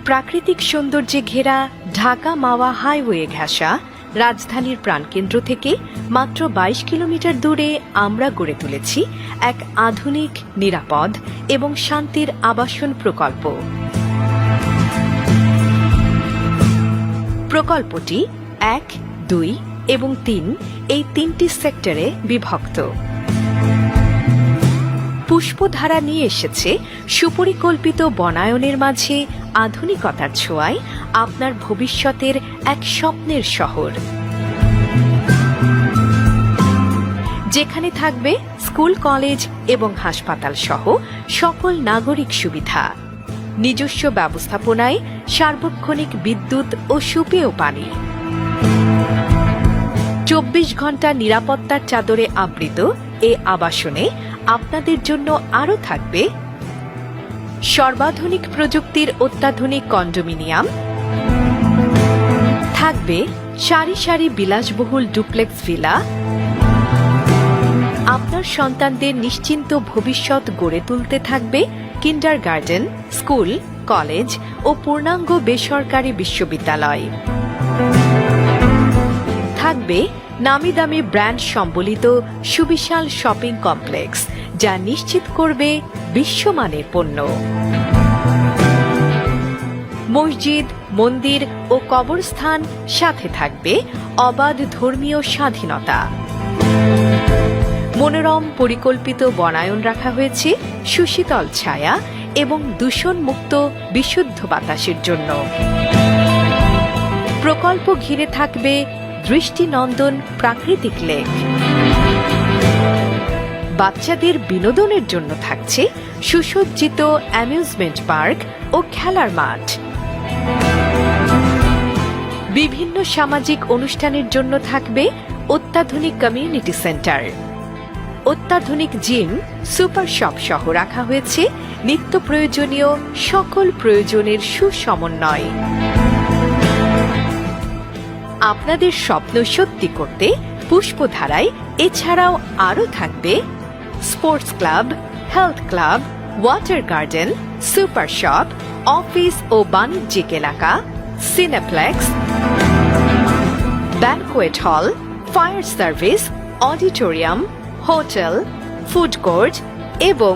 প্রাকৃতিক সৌন্দর্যে ঘেরা ঢাকা মাওয়া হাইওয়ে ঘেঁষা রাজধানীর প্রাণকেন্দ্র থেকে মাত্র ২২ কিলোমিটার দূরে আমরা গড়ে তুলেছি এক আধুনিক, নিরাপদ এবং শান্তির আবাসন প্রকল্প। প্রকল্পটি ১, ২ এবং ৩ এই তিনটি সেক্টরে বিভক্ত। পুষ্পধারা নিয়ে এসেছে সুপরিকল্পিত বনায়নের মাঝে আধুনিকতার ছোঁয়ায় আপনার ভবিষ্যতের এক স্বপ্নের শহর, যেখানে থাকবে স্কুল, কলেজ এবং হাসপাতাল সহ সকল নাগরিক সুবিধা, নিজস্ব ব্যবস্থাপনায় সার্বক্ষণিক বিদ্যুৎ ও সুপেয় পানি, ২৪ ঘন্টা নিরাপত্তার চাদরে আবৃত এ আবাসনে আপনাদের জন্য আরও থাকবে সর্বাধুনিক প্রযুক্তির অত্যাধুনিক কন্ডোমিনিয়াম, থাকবে সারি সারি বিলাসবহুল ডুপ্লেক্স ভিলা, আপনার সন্তানদের নিশ্চিন্ত ভবিষ্যৎ গড়ে তুলতে থাকবে কিন্ডারগার্টেন, স্কুল, কলেজ ও পূর্ণাঙ্গ বেসরকারি বিশ্ববিদ্যালয়, থাকবে নামি দামি ব্র্যান্ড সম্বলিত সুবিশাল শপিং কমপ্লেক্স, যা নিশ্চিত করবে বিশ্বমানের পণ্য, মসজিদ, মন্দির ও কবরস্থান, সাথে থাকবে অবাধ ধর্মীয় স্বাধীনতা। মনোরম পরিকল্পিত বনায়ন রাখা হয়েছে সুশীতল ছায়া এবং দূষণমুক্ত বিশুদ্ধ বাতাসের জন্য। প্রকল্প ঘিরে থাকবে দৃষ্টিনন্দন প্রাকৃতিক লেক। বাচ্চাদের বিনোদনের জন্য থাকছে সুসজ্জিত অ্যামিউজমেন্ট পার্ক ও খেলার মাঠ। বিভিন্ন সামাজিক অনুষ্ঠানের জন্য থাকবে অত্যাধুনিক কমিউনিটি সেন্টার। অত্যাধুনিক জিম, সুপার শপ সহ রাখা হয়েছে নিত্য প্রয়োজনীয় সকল প্রয়োজনের সুসমন্বয়। আপনাদের স্বপ্ন সত্যি করতে পুষ্পধারায় এছাড়াও আরও থাকবে sports club, health club, water garden, super shop, office ও বাণিজ্যিক এলাকা, cineplex, banquet hall, fire service, auditorium, hotel, food court এবং